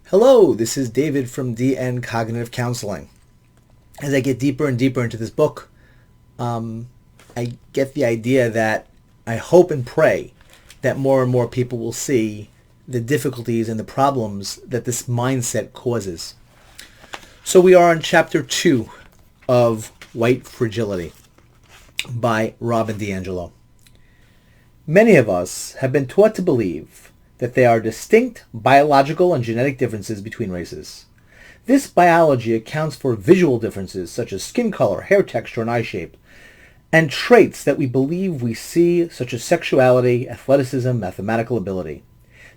Hello, this is David from DN Cognitive Counseling. As I get deeper and deeper into this book, I get the idea that I hope and pray that more and more people will see the difficulties and the problems that this mindset causes. So we are on chapter 2 of White Fragility by Robin DiAngelo. Many of us have been taught to believe that there are distinct biological and genetic differences between races. This biology accounts for visual differences such as skin color, hair texture, and eye shape, and traits that we believe we see such as sexuality, athleticism, mathematical ability.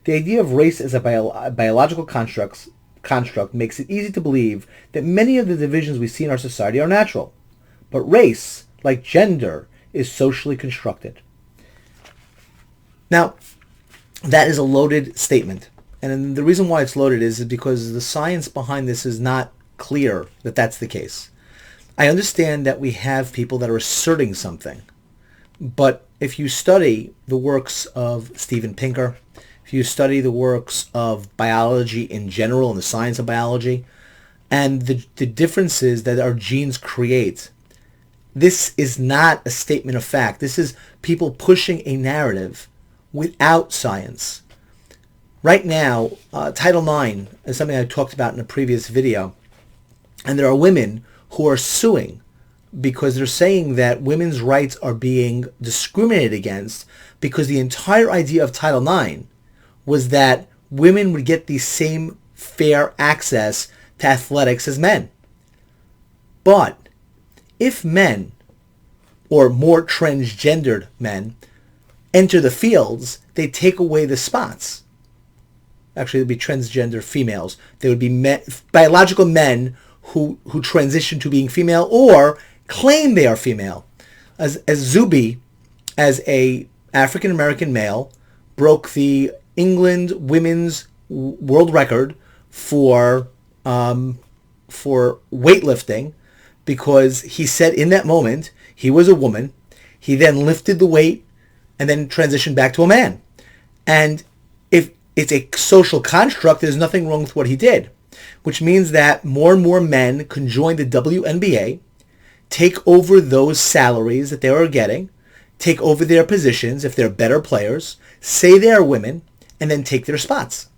The idea of race as a biological construct makes it easy to believe that many of the divisions we see in our society are natural. But race, like gender, is socially constructed. Now, that is a loaded statement. And the reason why it's loaded is because the science behind this is not clear that that's the case. I understand that we have people that are asserting something. But if you study the works of Steven Pinker, if you study the works of biology in general and the science of biology, and the differences that our genes create, this is not a statement of fact. This is people pushing a narrative without science. Right now, Title IX is something I talked about in a previous video, and there are women who are suing because they're saying that women's rights are being discriminated against because the entire idea of Title IX was that women would get the same fair access to athletics as men. But if men, or more transgendered men, enter the fields, they take away the spots. Actually, it would be transgender females. They would be biological men who transition to being female or claim they are female. As Zuby, as a African American male, broke the England women's world record for weightlifting because he said in that moment he was a woman. He then lifted the weight and then transitioned back to a man. And if it's a social construct, there's nothing wrong with what he did, which means that more and more men can join the WNBA, take over those salaries that they are getting, take over their positions if they're better players, say they are women, and then take their spots.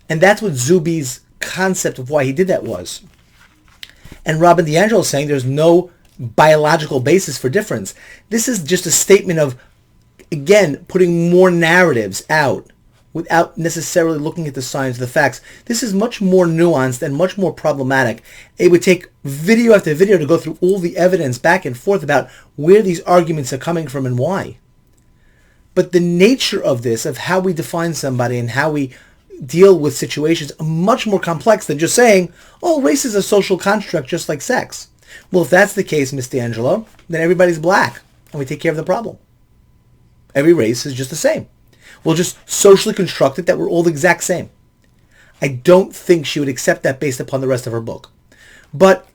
And that's what Zuby's concept of why he did that was. And Robin DiAngelo is saying there's no biological basis for difference. This is just a statement of, again, putting more narratives out without necessarily looking at the science of the facts. This is much more nuanced and much more problematic. It would take video after video to go through all the evidence back and forth about where these arguments are coming from and why. But the nature of this, of how we define somebody and how we deal with situations, are much more complex than just saying, oh, race is a social construct just like sex. Well, if that's the case, Miss DiAngelo, then everybody's black and we take care of the problem. Every race is just the same. We'll just socially construct it that we're all the exact same. I don't think she would accept that based upon the rest of her book. But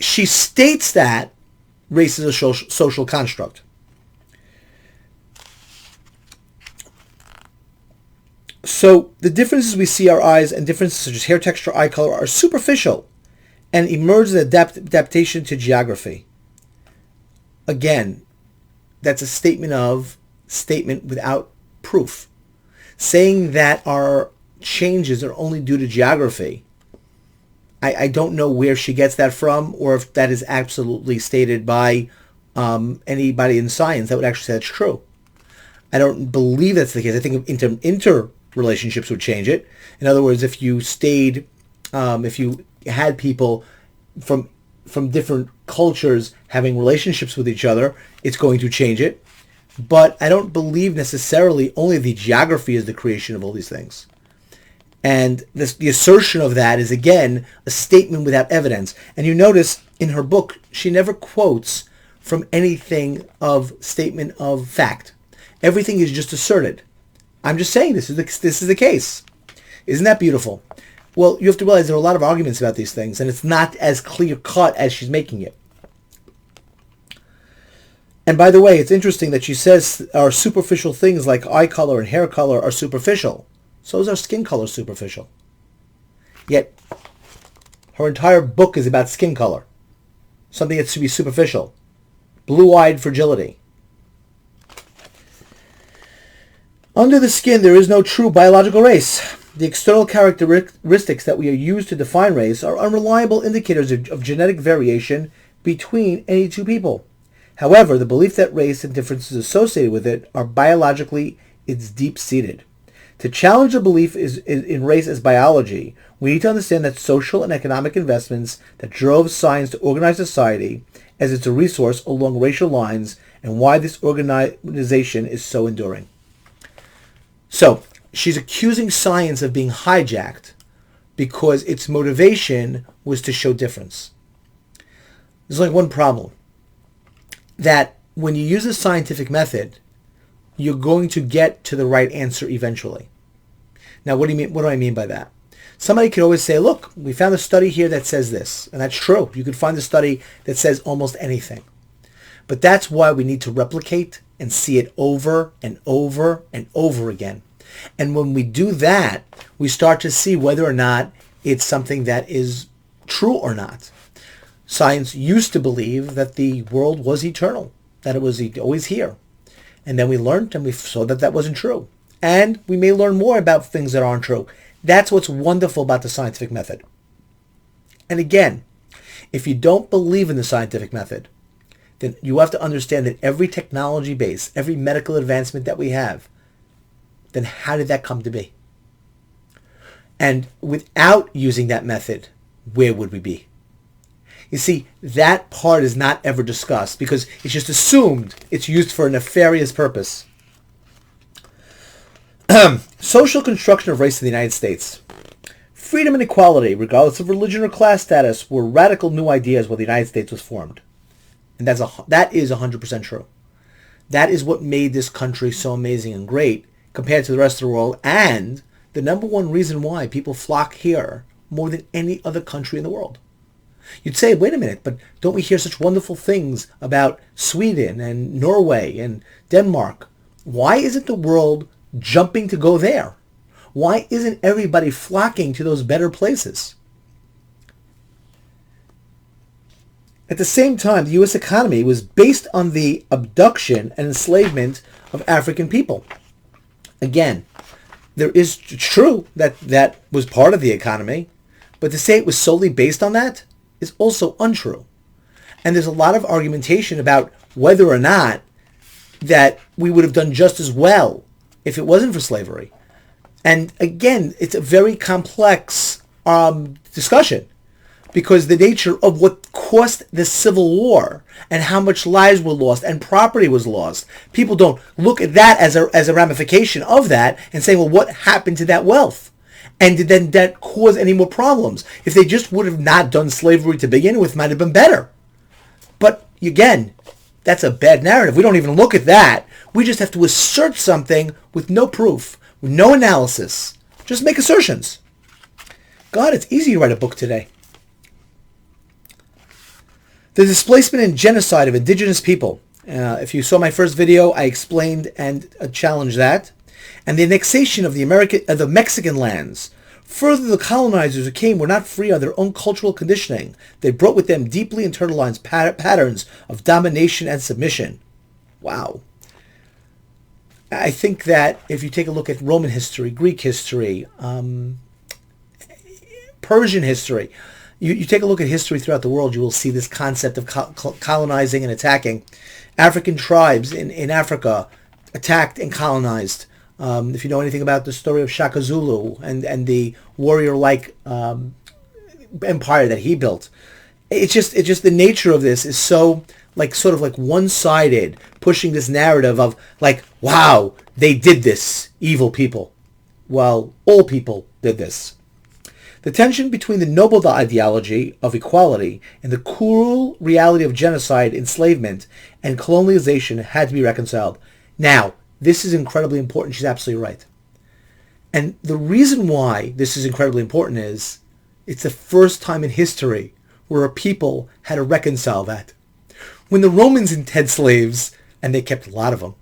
she states that race is a social construct. So the differences we see in our eyes and differences such as hair texture, eye color are superficial and emerge as adaptation to geography. Again, that's a statement without proof. Saying that our changes are only due to geography, I don't know where she gets that from, or if that is absolutely stated by anybody in science that would actually say that's true. I don't believe that's the case. I think interrelationships would change it. In other words, if you had people from different cultures having relationships with each other, it's going to change it. But I don't believe necessarily only the geography is the creation of all these things. And the assertion of that is, again, a statement without evidence. And you notice in her book, she never quotes from anything of statement of fact. Everything is just asserted. I'm just saying this is the case. Isn't that beautiful? Well, you have to realize there are a lot of arguments about these things, and it's not as clear-cut as she's making it. And by the way, it's interesting that she says our superficial things like eye color and hair color are superficial. So is our skin color superficial. Yet her entire book is about skin color, something that should be superficial. Blue-eyed fragility. Under the skin, there is no true biological race. The external characteristics that we are used to define race are unreliable indicators of genetic variation between any two people. However, the belief that race and differences associated with it are biologically is deep-seated. To challenge the belief in race as biology, we need to understand that social and economic investments that drove science to organize society as it's a resource along racial lines and why this organization is so enduring. So, she's accusing science of being hijacked because its motivation was to show difference. There's only one problem. That when you use a scientific method, you're going to get to the right answer eventually. Now, what do you mean? What do I mean by that? Somebody could always say, look, we found a study here that says this. And that's true. You could find a study that says almost anything. But that's why we need to replicate and see it over and over and over again. And when we do that, we start to see whether or not it's something that is true or not. Science used to believe that the world was eternal, that it was always here. And then we learned and we saw that that wasn't true. And we may learn more about things that aren't true. That's what's wonderful about the scientific method. And again, if you don't believe in the scientific method, then you have to understand that every technology base, every medical advancement that we have, then how did that come to be? And without using that method, where would we be? You see, that part is not ever discussed because it's just assumed it's used for a nefarious purpose. Social construction of race in the United States. Freedom and equality, regardless of religion or class status, were radical new ideas when the United States was formed. And that is 100% true. That is what made this country so amazing and great compared to the rest of the world, and the number one reason why people flock here more than any other country in the world. You'd say, wait a minute, but don't we hear such wonderful things about Sweden and Norway and Denmark? Why isn't the world jumping to go there? Why isn't everybody flocking to those better places? At the same time, the U.S. economy was based on the abduction and enslavement of African people. Again, there is true that that was part of the economy, but to say it was solely based on that is also untrue. And there's a lot of argumentation about whether or not that we would have done just as well if it wasn't for slavery. And again, it's a very complex discussion because the nature of what cost the Civil War and how much lives were lost and property was lost. People don't look at that as a ramification of that and say, well, what happened to that wealth? And did then that cause any more problems? If they just would have not done slavery to begin with, might have been better. But again, that's a bad narrative. We don't even look at that. We just have to assert something with no proof, with no analysis. Just make assertions. God, it's easy to write a book today. The displacement and genocide of indigenous people. If you saw my first video, I explained and challenged that. And the annexation of the Mexican lands. Further, the colonizers who came were not free of their own cultural conditioning. They brought with them deeply internalized patterns of domination and submission. Wow. I think that if you take a look at Roman history, Greek history, Persian history, you take a look at history throughout the world, you will see this concept of colonizing and attacking. African tribes in Africa attacked and colonized. If you know anything about the story of Shaka Zulu and the warrior-like empire that he built, it's just the nature of this is so sort of one-sided, pushing this narrative of wow, they did this, evil people. Well, all people did this. The tension between the noble ideology of equality and the cruel reality of genocide, enslavement, and colonialization had to be reconciled. Now, this is incredibly important. She's absolutely right. And the reason why this is incredibly important is it's the first time in history where a people had to reconcile that. When the Romans had slaves, and they kept a lot of them,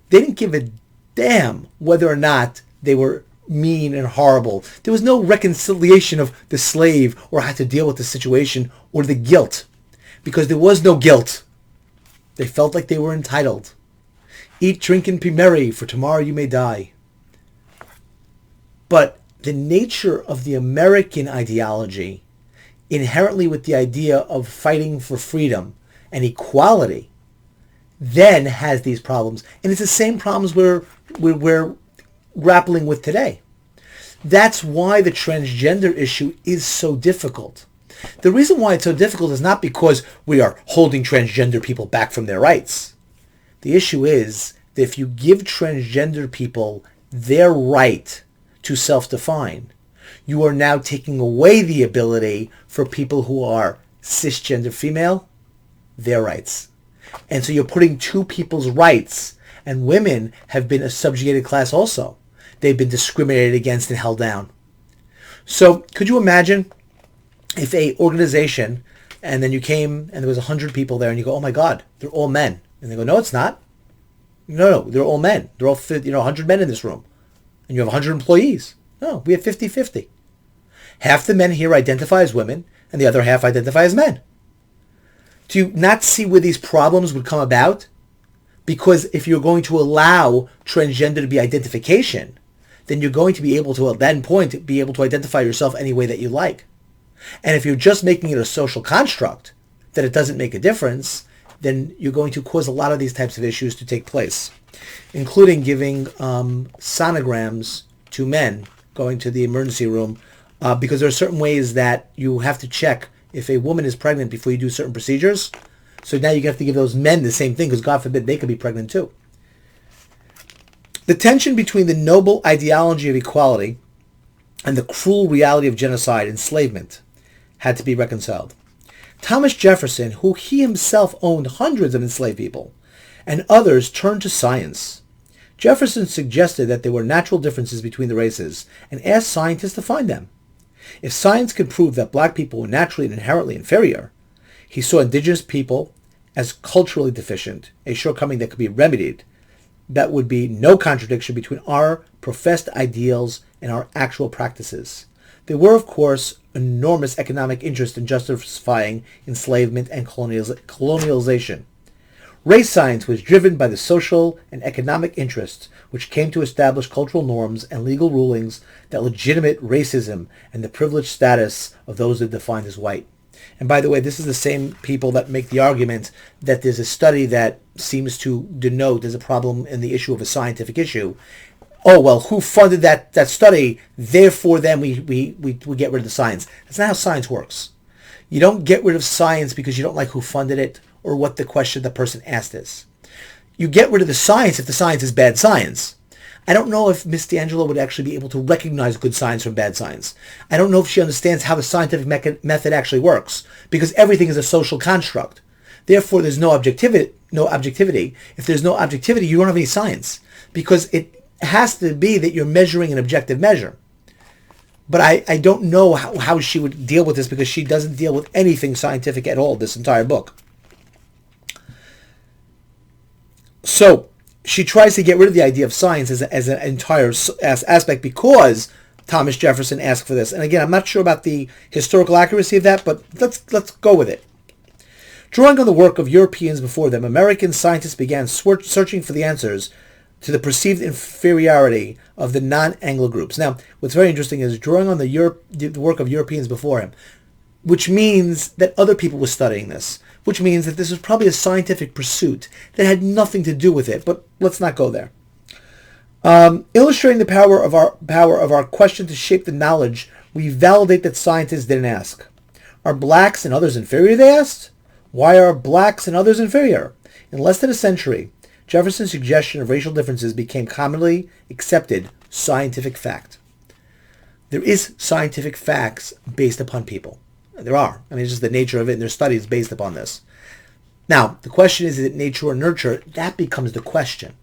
they didn't give a damn whether or not they were mean and horrible. There was no reconciliation of the slave or how to deal with the situation or the guilt, because there was no guilt. They felt like they were entitled. Eat, drink, and be merry, for tomorrow you may die. But the nature of the American ideology, inherently with the idea of fighting for freedom and equality, then has these problems. And it's the same problems we're grappling with today. That's why the transgender issue is so difficult. The reason why it's so difficult is not because we are holding transgender people back from their rights. The issue is that if you give transgender people their right to self-define, you are now taking away the ability for people who are cisgender female, their rights. And so you're putting two people's rights, and women have been a subjugated class also. They've been discriminated against and held down. So could you imagine if a organization, and then you came and there was 100 people there and you go, oh my God, they're all men. And they go, no, it's not. No, they're all men. They're all 100 men in this room. And you have 100 employees. No, we have 50-50. Half the men here identify as women and the other half identify as men. Do you not see where these problems would come about? Because if you're going to allow transgender to be identification, then you're going to be able to, at that point, be able to identify yourself any way that you like. And if you're just making it a social construct, that it doesn't make a difference, then you're going to cause a lot of these types of issues to take place, including giving sonograms to men going to the emergency room, because there are certain ways that you have to check if a woman is pregnant before you do certain procedures. So now you have to give those men the same thing, because God forbid they could be pregnant too. The tension between the noble ideology of equality and the cruel reality of genocide, enslavement, had to be reconciled. Thomas Jefferson, who he himself owned hundreds of enslaved people, and others turned to science. Jefferson suggested that there were natural differences between the races and asked scientists to find them. If science could prove that black people were naturally and inherently inferior, he saw indigenous people as culturally deficient, a shortcoming that could be remedied. That would be no contradiction between our professed ideals and our actual practices. There were, of course, enormous economic interest in justifying enslavement and colonialization. Race science was driven by the social and economic interests which came to establish cultural norms and legal rulings that legitimate racism and the privileged status of those that are defined as white. And by the way, this is the same people that make the argument that there's a study that seems to denote there's a problem in the issue of a scientific issue. Oh, well, who funded that study? Therefore, then we get rid of the science. That's not how science works. You don't get rid of science because you don't like who funded it or what the question the person asked is. You get rid of the science if the science is bad science. I don't know if Miss DiAngelo would actually be able to recognize good science from bad science. I don't know if she understands how the scientific method actually works, because everything is a social construct. Therefore, there's no objectivity. If there's no objectivity, you don't have any science, because it has to be that you're measuring an objective measure. But I don't know how she would deal with this, because she doesn't deal with anything scientific at all, this entire book. So she tries to get rid of the idea of science as an entire aspect, because Thomas Jefferson asked for this. And again, I'm not sure about the historical accuracy of that, but let's go with it. Drawing on the work of Europeans before them, American scientists began searching for the answers to the perceived inferiority of the non-Anglo groups. Now, what's very interesting is drawing on the work of Europeans before him, which means that other people were studying this, which means that this was probably a scientific pursuit that had nothing to do with it, but let's not go there. Illustrating the power of our question to shape the knowledge, we validate that scientists didn't ask. Are blacks and others inferior, they asked? Why are blacks and others inferior? In less than a century, Jefferson's suggestion of racial differences became commonly accepted scientific fact. There is scientific facts based upon people. There are. I mean, it's just the nature of it, and there's studies based upon this. Now, the question is it nature or nurture? That becomes the question.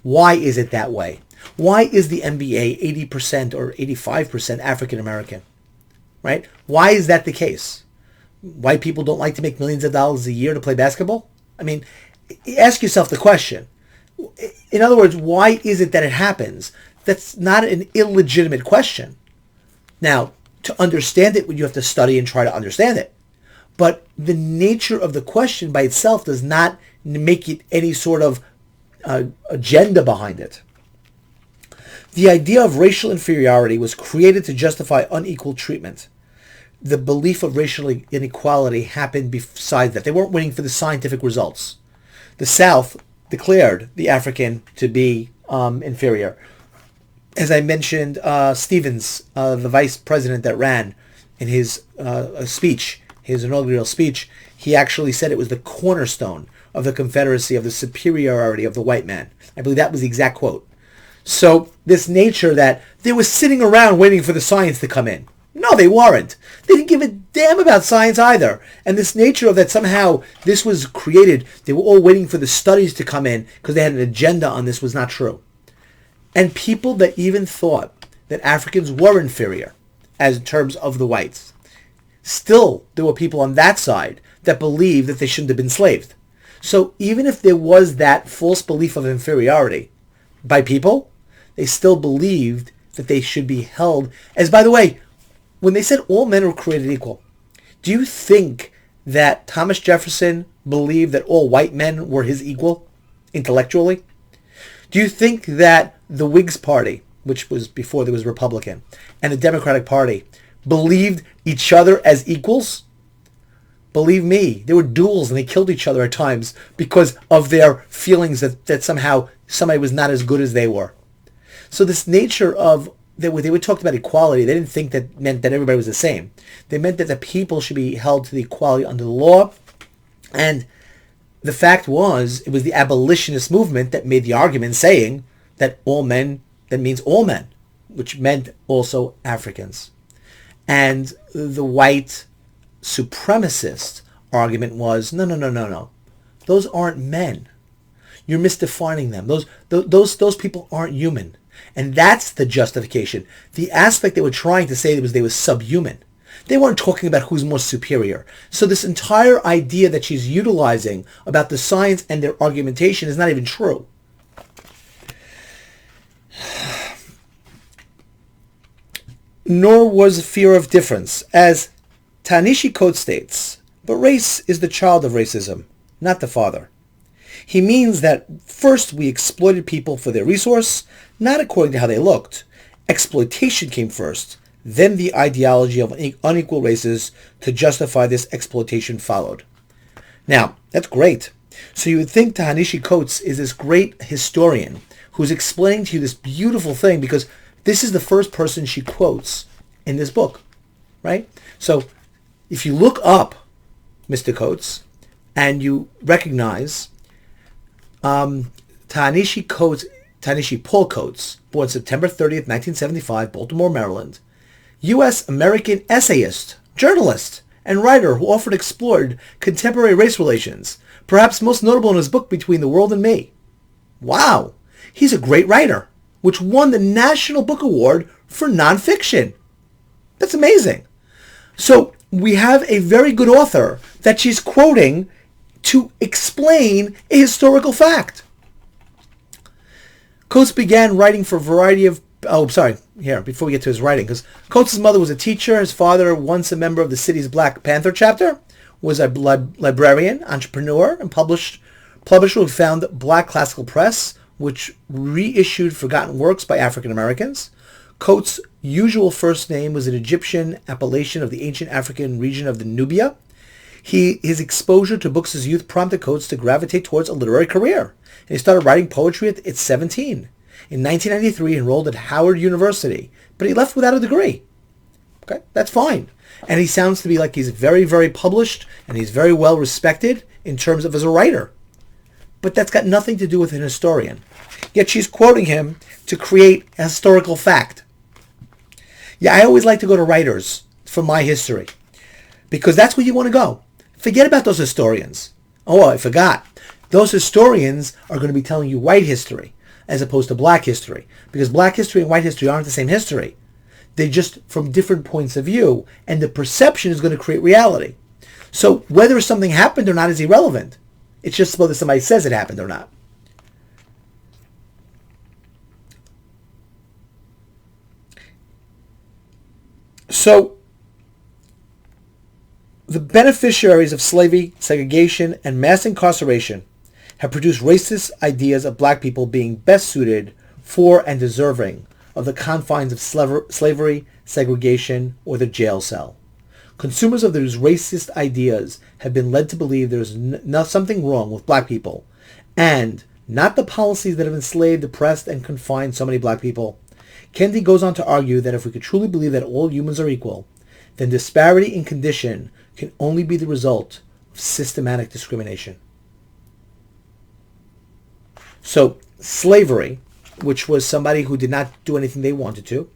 Why is it that way? Why is the NBA 80% or 85% African American? Right? Why is that the case? White people don't like to make millions of dollars a year to play basketball? I mean, ask yourself the question. In other words, why is it that it happens? That's not an illegitimate question. Now, to understand it, you have to study and try to understand it. But the nature of the question by itself does not make it any sort of agenda behind it. The idea of racial inferiority was created to justify unequal treatment. The belief of racial inequality happened besides that. They weren't waiting for the scientific results. The South declared the African to be inferior. As I mentioned, Stevens, the vice president that ran, in his speech, his inaugural speech, he actually said it was the cornerstone of the Confederacy, of the superiority of the white man. I believe that was the exact quote. So this nature that they were sitting around waiting for the science to come in. No, they weren't. They didn't give a damn about science either. And this nature of that somehow this was created, they were all waiting for the studies to come in because they had an agenda on this, was not true. And people that even thought that Africans were inferior as in terms of the whites, still there were people on that side that believed that they shouldn't have been enslaved. So even if there was that false belief of inferiority by people, they still believed that they should be held as, by the way, when they said all men are created equal, do you think that Thomas Jefferson believed that all white men were his equal intellectually? Do you think that the Whigs Party, which was before there was Republican, and the Democratic Party believed each other as equals? Believe me, there were duels and they killed each other at times because of their feelings that somehow somebody was not as good as they were. So this nature of that when they would talk about equality, they didn't think that meant that everybody was the same. They meant that the people should be held to the equality under the law. And the fact was, it was the abolitionist movement that made the argument saying that all men, that means all men, which meant also Africans. And the white supremacist argument was, no. Those aren't men. You're misdefining them. Those people aren't human. And that's the justification. The aspect they were trying to say was they were subhuman. They weren't talking about who's more superior. So this entire idea that she's utilizing about the science and their argumentation is not even true. Nor was fear of difference. As Ta-Nehisi Coates states, but race is the child of racism, not the father. He means that first we exploited people for their resource, not according to how they looked. Exploitation came first, then the ideology of unequal races to justify this exploitation followed. Now, that's great. So you would think Ta-Nehisi Coates is this great historian who's explaining to you this beautiful thing because this is the first person she quotes in this book, right? So if you look up Mr. Coates and you recognize Ta-Nehisi Paul Coates, born September 30th, 1975, Baltimore, Maryland, U.S. American essayist, journalist, and writer who often explored contemporary race relations, perhaps most notable in his book Between the World and Me. Wow, he's a great writer, which won the National Book Award for nonfiction. That's amazing. So we have a very good author that she's quoting to explain a historical fact. Coates began writing for a variety of... before we get to his writing, because Coates' mother was a teacher, his father, once a member of the city's Black Panther chapter, was a librarian, entrepreneur, and publisher who founded Black Classical Press, which reissued forgotten works by African Americans. Coates' usual first name was an Egyptian appellation of the ancient African region of the Nubia. His exposure to books as youth prompted Coates to gravitate towards a literary career, and he started writing poetry at 17. In 1993, he enrolled at Howard University, but he left without a degree. Okay, that's fine. And he sounds to be like he's very, very published, and he's very well respected in terms of as a writer. But that's got nothing to do with an historian. Yet she's quoting him to create a historical fact. Yeah, I always like to go to writers for my history, because that's where you want to go. Forget about those historians. Oh, I forgot. Those historians are going to be telling you white history as opposed to black history, because black history and white history aren't the same history. They're just from different points of view, and the perception is going to create reality. So whether something happened or not is irrelevant. It's just whether somebody says it happened or not. So the beneficiaries of slavery, segregation, and mass incarceration have produced racist ideas of black people being best suited for and deserving of the confines of slavery, segregation, or the jail cell. Consumers of those racist ideas have been led to believe there is something wrong with black people, and not the policies that have enslaved, oppressed, and confined so many black people. Kendi goes on to argue that if we could truly believe that all humans are equal, then disparity in condition can only be the result of systematic discrimination. So slavery, which was somebody who did not do anything they wanted to.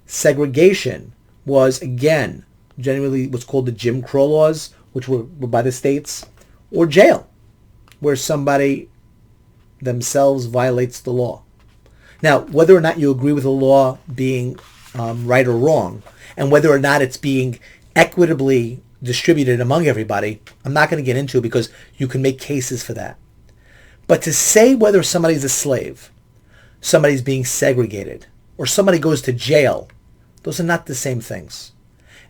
Segregation was, again, generally what's called the Jim Crow laws, which were by the states. Or jail, where somebody themselves violates the law. Now, whether or not you agree with the law being right or wrong, and whether or not it's being equitably distributed among everybody, I'm not going to get into because you can make cases for that. But to say whether somebody's a slave, somebody's being segregated, or somebody goes to jail, those are not the same things.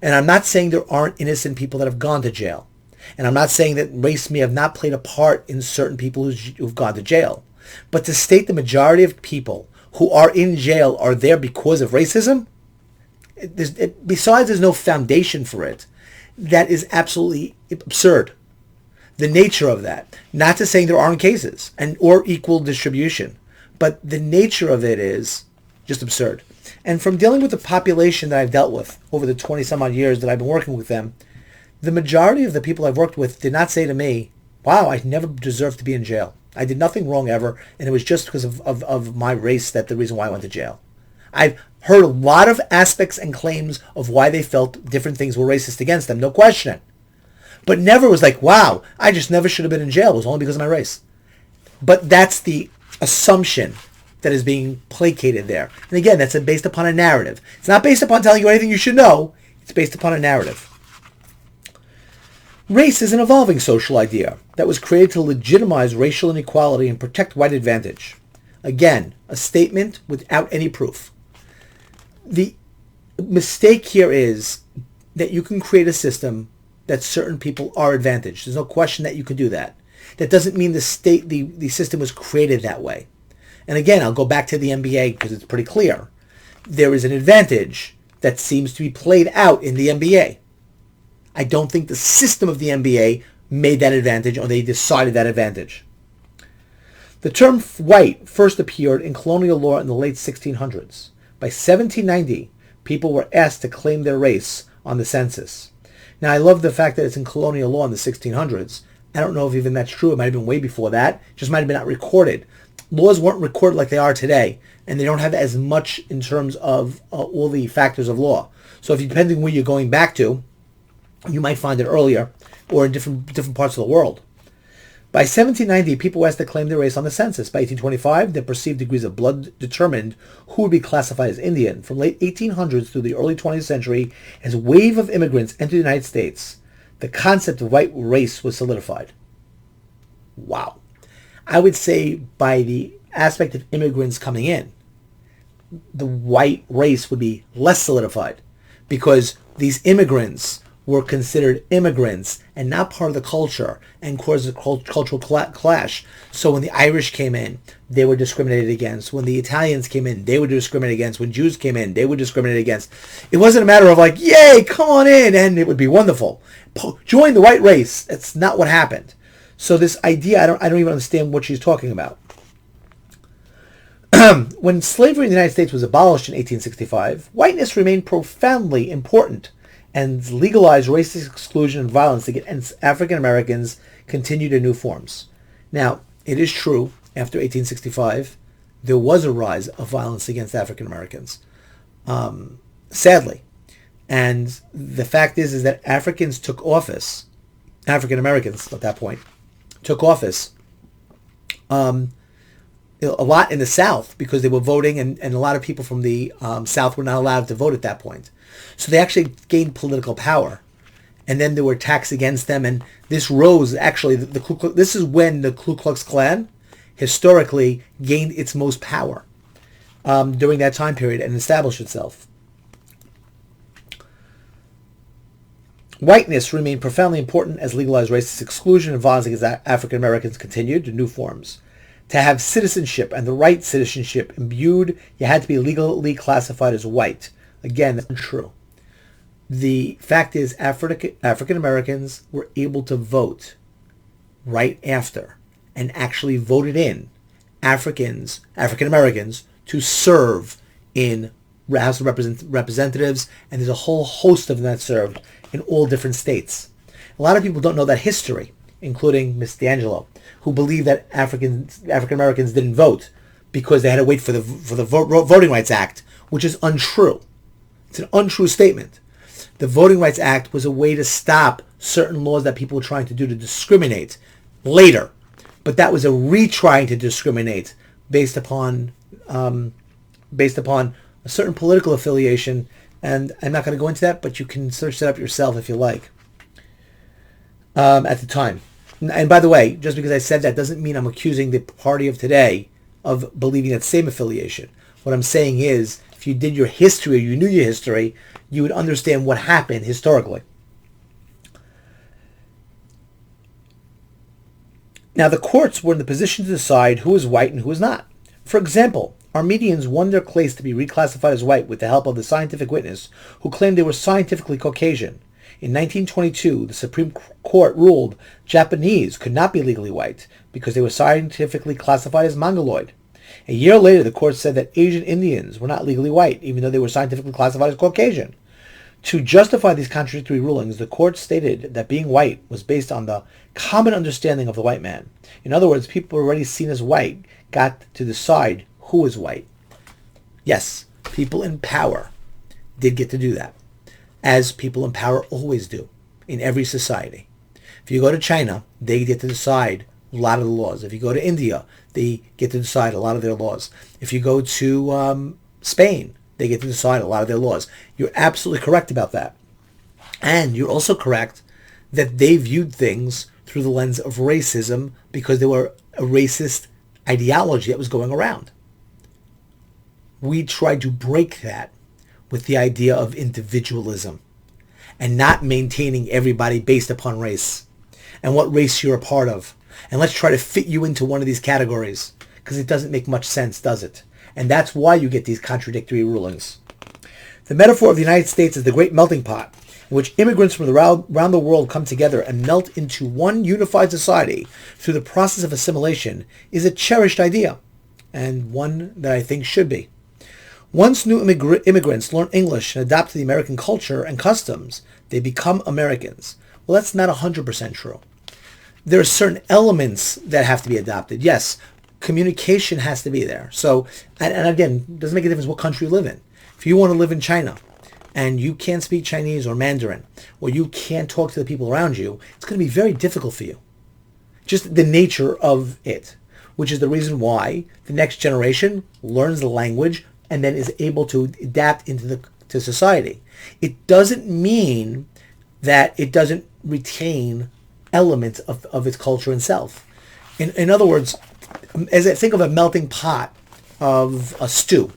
And I'm not saying there aren't innocent people that have gone to jail. And I'm not saying that race may have not played a part in certain people who've gone to jail. But to state the majority of people who are in jail are there because of racism, besides there's no foundation for it, that is absolutely absurd. The nature of that, not to say there aren't cases or equal distribution, but the nature of it is just absurd. And from dealing with the population that I've dealt with over the 20 some odd years that I've been working with them, the majority of the people I've worked with did not say to me, wow, I never deserved to be in jail. I did nothing wrong ever, and it was just because of my race that's the reason why I went to jail. I've heard a lot of aspects and claims of why they felt different things were racist against them, no question. But never was like, wow, I just never should have been in jail. It was only because of my race. But that's the assumption that is being placated there. And again, that's based upon a narrative. It's not based upon telling you anything you should know. It's based upon a narrative. Race is an evolving social idea that was created to legitimize racial inequality and protect white advantage. Again, a statement without any proof. The mistake here is that you can create a system that certain people are advantaged. There's no question that you can do that. That doesn't mean the system was created that way. And again, I'll go back to the NBA because it's pretty clear. There is an advantage that seems to be played out in the NBA. I don't think the system of the NBA made that advantage or they decided that advantage. The term white first appeared in colonial law in the late 1600s. By 1790, people were asked to claim their race on the census. Now, I love the fact that it's in colonial law in the 1600s. I don't know if even that's true. It might have been way before that. It just might have been not recorded. Laws weren't recorded like they are today, and they don't have as much in terms of all the factors of law. So if you, depending where you're going back to, you might find it earlier or in different parts of the world. By 1790, people were asked to claim their race on the census. By 1825, the perceived degrees of blood determined who would be classified as Indian. From late 1800s through the early 20th century, as a wave of immigrants entered the United States, the concept of white race was solidified. Wow. I would say by the aspect of immigrants coming in, the white race would be less solidified because these immigrants were considered immigrants and not part of the culture and caused a cultural clash. So when the Irish came in, they were discriminated against. When the Italians came in, they were discriminated against. When Jews came in, they were discriminated against. It wasn't a matter of like, yay, come on in, and it would be wonderful. Join the white race. That's not what happened. So this idea, I don't even understand what she's talking about. When slavery in the United States was abolished in 1865, whiteness remained profoundly important, and legalized racist exclusion and violence against African Americans continued in new forms. Now, it is true, after 1865, there was a rise of violence against African Americans, sadly. And the fact is that Africans took office, African Americans at that point, took office a lot in the South because they were voting, and a lot of people from the South were not allowed to vote at that point. So they actually gained political power. And then there were attacks against them, and this rose, actually, this is when the Ku Klux Klan historically gained its most power during that time period and established itself. Whiteness remained profoundly important as legalized racist exclusion and violence against African Americans continued in new forms. To have citizenship and the right citizenship imbued, you had to be legally classified as white. Again, that's untrue. The fact is, African Americans were able to vote right after and actually voted in African Americans to serve in House of Representatives, and there's a whole host of them that served in all different states. A lot of people don't know that history, including Miss DiAngelo, who believe that African Americans didn't vote because they had to wait for the Voting Rights Act, which is untrue. It's an untrue statement. The Voting Rights Act was a way to stop certain laws that people were trying to do to discriminate later, but that was a retrying to discriminate based upon a certain political affiliation, and I'm not going to go into that, but you can search that up yourself if you like. At the time. And by the way, just because I said that doesn't mean I'm accusing the party of today of believing that same affiliation. What I'm saying is, if you did your history or you knew your history, you would understand what happened historically. Now, the courts were in the position to decide who is white and who is not. For example, Armenians won their case to be reclassified as white with the help of the scientific witness who claimed they were scientifically Caucasian. In 1922, the Supreme Court ruled Japanese could not be legally white because they were scientifically classified as Mongoloid. A year later, the court said that Asian Indians were not legally white, even though they were scientifically classified as Caucasian. To justify these contradictory rulings, the court stated that being white was based on the common understanding of the white man. In other words, people already seen as white got to decide who is white. Yes, people in power did get to do that, as people in power always do in every society. If you go to China, they get to decide a lot of the laws. If you go to India, they get to decide a lot of their laws. If you go to Spain, they get to decide a lot of their laws. You're absolutely correct about that. And you're also correct that they viewed things through the lens of racism because there were a racist ideology that was going around. We tried to break that with the idea of individualism and not maintaining everybody based upon race and what race you're a part of. And let's try to fit you into one of these categories because it doesn't make much sense, does it? And that's why you get these contradictory rulings. The metaphor of the United States is the great melting pot in which immigrants from around the world come together and melt into one unified society through the process of assimilation is a cherished idea, and one that I think should be. Once new immigrants learn English and adapt to the American culture and customs, they become Americans. Well, that's not 100% true. There are certain elements that have to be adopted. Yes, communication has to be there. So, and again, it doesn't make a difference what country you live in. If you want to live in China and you can't speak Chinese or Mandarin, or you can't talk to the people around you, it's going to be very difficult for you. Just the nature of it, which is the reason why the next generation learns the language and then is able to adapt into to society. It doesn't mean that it doesn't retain elements of its culture itself. In other words, as I think of a melting pot of a stew,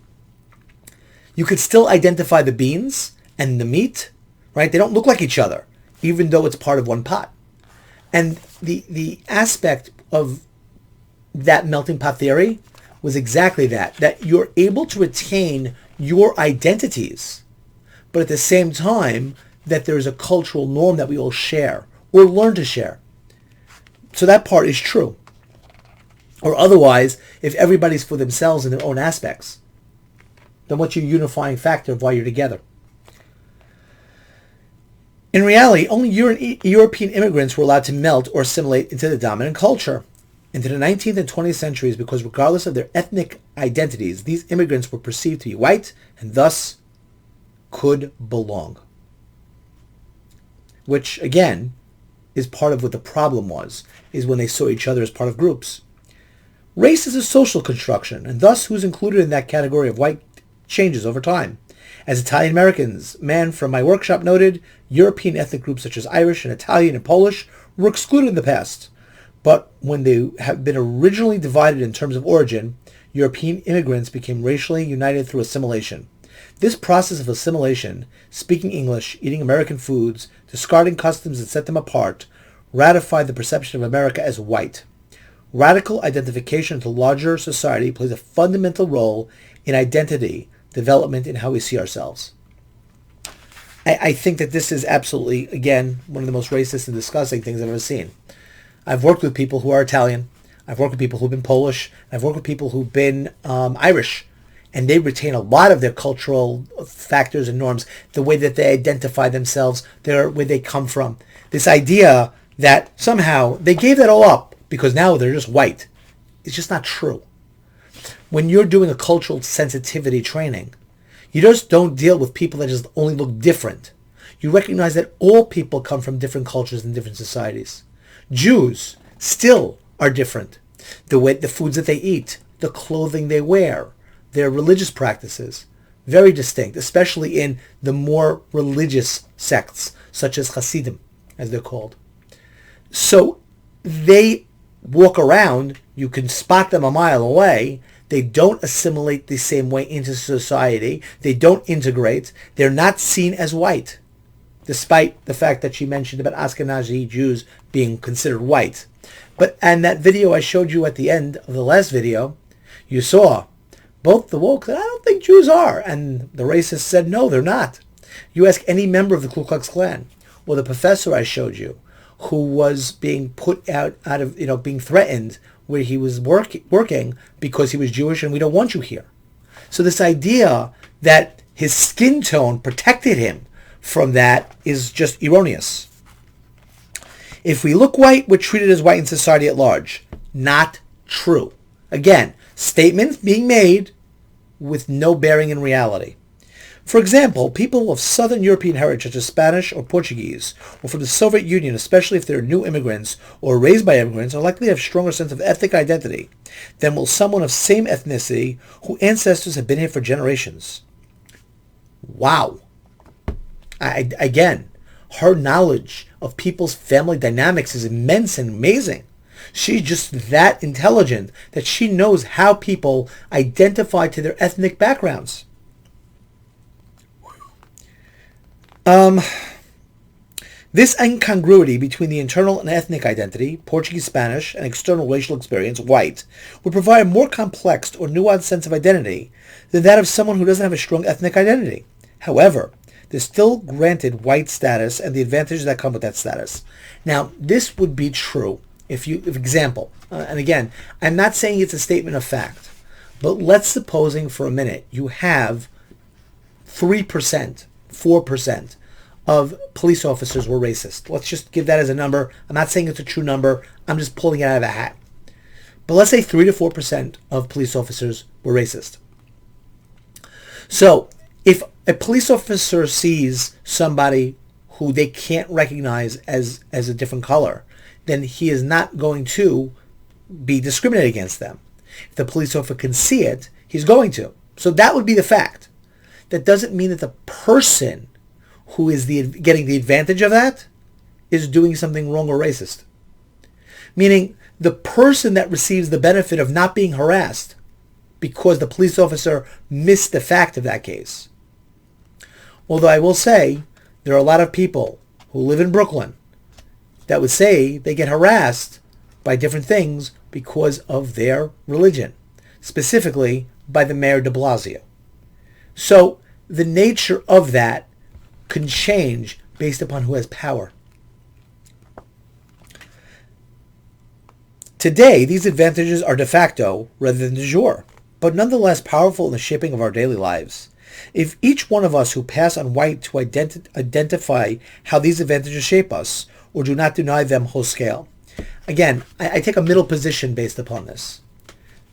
you could still identify the beans and the meat, right? They don't look like each other, even though it's part of one pot. And the aspect of that melting pot theory was exactly that you're able to retain your identities, but at the same time, that there's a cultural norm that we all share or learn to share. So that part is true. Or otherwise, if everybody's for themselves in their own aspects, then what's your unifying factor of why you're together? In reality, only European immigrants were allowed to melt or assimilate into the dominant culture into the 19th and 20th centuries because regardless of their ethnic identities, these immigrants were perceived to be white and thus could belong. Which, again, is part of what the problem was, is when they saw each other as part of groups. Race is a social construction, and thus who's included in that category of white changes over time. As Italian Americans, man from my workshop noted, European ethnic groups such as Irish and Italian and Polish were excluded in the past. But when they have been originally divided in terms of origin, European immigrants became racially united through assimilation. This process of assimilation, speaking English, eating American foods, discarding customs that set them apart, ratified the perception of America as white. Radical identification with the larger society plays a fundamental role in identity development in how we see ourselves. I think that this is absolutely, again, one of the most racist and disgusting things I've ever seen. I've worked with people who are Italian. I've worked with people who've been Polish. I've worked with people who've been Irish. And they retain a lot of their cultural factors and norms, the way that they identify themselves, where they come from. This idea that somehow they gave that all up because now they're just white. It's just not true. When you're doing a cultural sensitivity training, you just don't deal with people that just only look different. You recognize that all people come from different cultures and different societies. Jews still are different. The foods that they eat, the clothing they wear, their religious practices, very distinct, especially in the more religious sects, such as Hasidim, as they're called. So they walk around, you can spot them a mile away. They don't assimilate the same way into society. They don't integrate. They're not seen as white, despite the fact that she mentioned about Ashkenazi Jews being considered white. And that video I showed you at the end of the last video, you saw both the woke said, I don't think Jews are. And the racists said, no, they're not. You ask any member of the Ku Klux Klan, or the professor I showed you, who was being put out of, being threatened where he was working because he was Jewish and we don't want you here. So this idea that his skin tone protected him from that is just erroneous. If we look white, we're treated as white in society at large. Not true. Again, statements being made with no bearing in reality. For example, people of Southern European heritage, such as Spanish or Portuguese, or from the Soviet Union, especially if they're new immigrants or raised by immigrants, are likely to have a stronger sense of ethnic identity than will someone of same ethnicity whose ancestors have been here for generations. Wow. Again, her knowledge of people's family dynamics is immense and amazing. She's just that intelligent that she knows how people identify to their ethnic backgrounds. This incongruity between the internal and ethnic identity, Portuguese, Spanish, and external racial experience, white, would provide a more complex or nuanced sense of identity than that of someone who doesn't have a strong ethnic identity. However, they're still granted white status and the advantages that come with that status. Now, this would be true if example, and again, I'm not saying it's a statement of fact, but let's supposing for a minute you have 3%, 4% of police officers were racist. Let's just give that as a number. I'm not saying it's a true number. I'm just pulling it out of a hat. But let's say 3 to 4% of police officers were racist. So if a police officer sees somebody who they can't recognize as a different color, then he is not going to be discriminated against them. If the police officer can see it, he's going to. So that would be the fact. That doesn't mean that the person who is getting the advantage of that is doing something wrong or racist. Meaning the person that receives the benefit of not being harassed because the police officer missed the fact of that case. Although I will say there are a lot of people who live in Brooklyn that would say they get harassed by different things because of their religion, specifically by the Mayor de Blasio. So the nature of that can change based upon who has power. Today, these advantages are de facto rather than de jure, but nonetheless powerful in the shaping of our daily lives. If each one of us who pass on white to identify how these advantages shape us, or do not deny them whole scale. Again, I take a middle position based upon this.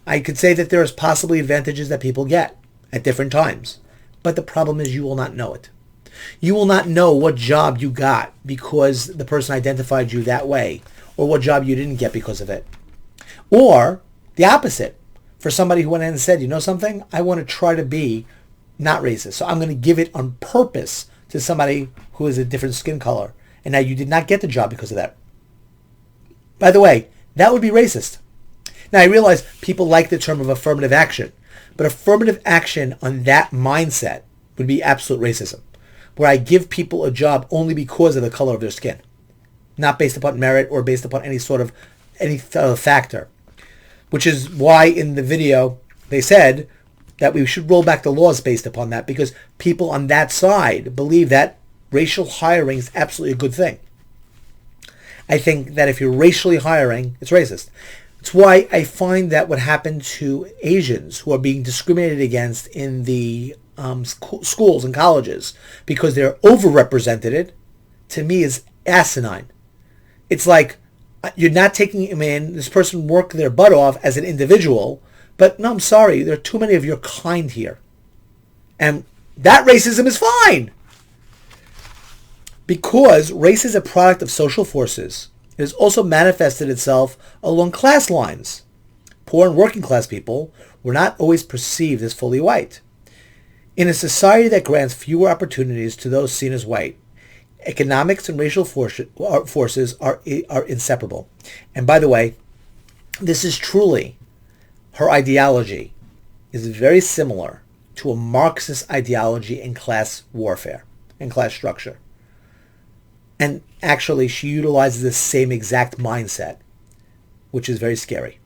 I could say that there is possibly advantages that people get at different times, but the problem is you will not know it. You will not know what job you got because the person identified you that way, or what job you didn't get because of it. Or the opposite, for somebody who went in and said, you know something, I want to try to be not racist, so I'm going to give it on purpose to somebody who is a different skin color, and now you did not get the job because of that. By the way, that would be racist. Now I realize people like the term of affirmative action, but affirmative action on that mindset would be absolute racism, where I give people a job only because of the color of their skin, not based upon merit or based upon any factor, which is why in the video they said that we should roll back the laws based upon that, because people on that side believe that racial hiring is absolutely a good thing. I think that if you're racially hiring, it's racist. It's why I find that what happened to Asians who are being discriminated against in the schools and colleges because they're overrepresented, to me, is asinine. It's like you're not taking them in. This person worked their butt off as an individual, but no, I'm sorry, there are too many of your kind here. And that racism is fine. Because race is a product of social forces, it has also manifested itself along class lines. Poor and working class people were not always perceived as fully white. In a society that grants fewer opportunities to those seen as white, economics and racial forces are inseparable. And by the way, this is truly, her ideology is very similar to a Marxist ideology in class warfare and class structure. And actually, she utilizes the same exact mindset, which is very scary.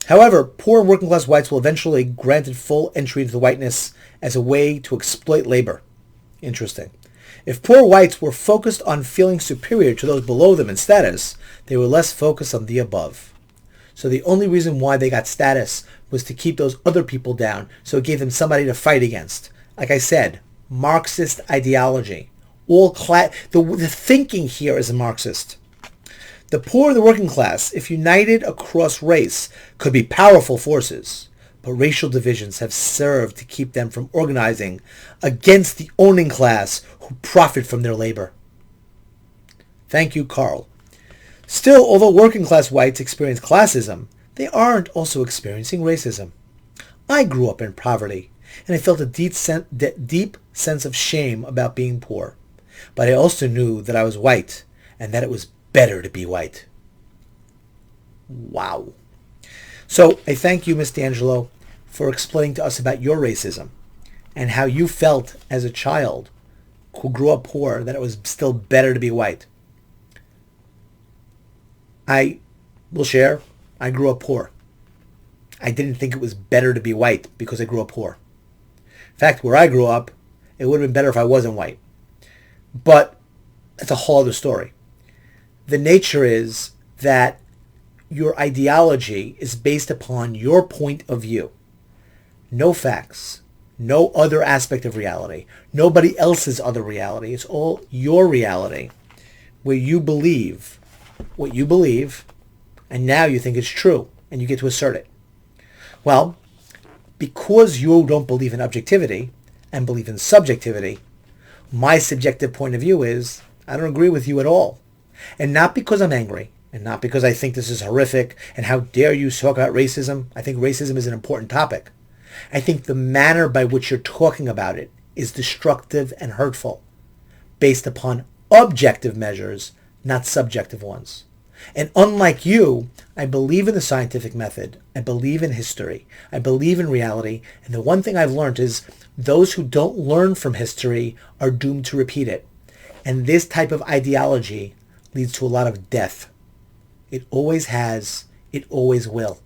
However, poor and working class whites will eventually be granted full entry into whiteness as a way to exploit labor. Interesting. If poor whites were focused on feeling superior to those below them in status, they were less focused on the above. So the only reason why they got status was to keep those other people down, so it gave them somebody to fight against. Like I said, Marxist ideology. The thinking here is a Marxist. The poor and the working class, if united across race, could be powerful forces, but racial divisions have served to keep them from organizing against the owning class who profit from their labor. Thank you, Carl. Still, although working class whites experience classism, they aren't also experiencing racism. I grew up in poverty, and I felt a deep sense of shame about being poor. But I also knew that I was white, and that it was better to be white. Wow. So I thank you, Miss DiAngelo, for explaining to us about your racism and how you felt as a child who grew up poor that it was still better to be white. I will share, I grew up poor. I didn't think it was better to be white because I grew up poor. In fact, where I grew up, it would have been better if I wasn't white. But that's a whole other story. The nature is that your ideology is based upon your point of view. No facts, no other aspect of reality, nobody else's other reality. It's all your reality, where you believe what you believe, and now you think it's true, and you get to assert it. Well, because you don't believe in objectivity and believe in subjectivity, my subjective point of view is I don't agree with you at all. And not because I'm angry, and not because I think this is horrific, and how dare you talk about racism. I think racism is an important topic. I think the manner by which you're talking about it is destructive and hurtful, based upon objective measures, not subjective ones. And unlike you, I believe in the scientific method. I believe in history. I believe in reality. And the one thing I've learned is those who don't learn from history are doomed to repeat it. And this type of ideology leads to a lot of death. It always has. It always will.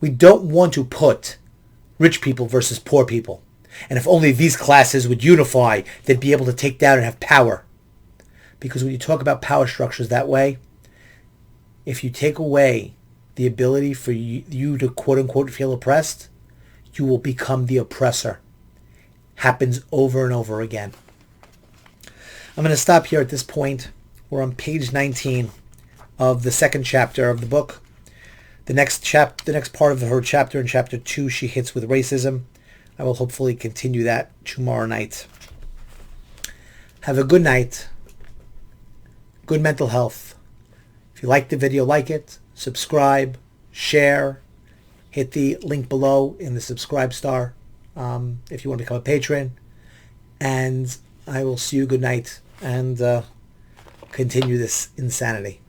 We don't want to put rich people versus poor people. And if only these classes would unify, they'd be able to take down and have power. Because when you talk about power structures that way, if you take away the ability for you to quote-unquote feel oppressed, you will become the oppressor. Happens over and over again. I'm going to stop here at this point. We're on page 19 of the second chapter of the book. The next part of her chapter, in chapter 2, she hits with racism. I will hopefully continue that tomorrow night. Have a good night. Good mental health. If you like the video, like it, subscribe, share, hit the link below in the Subcribe-star if you want to become a patron. And I will see you good night and continue this insanity.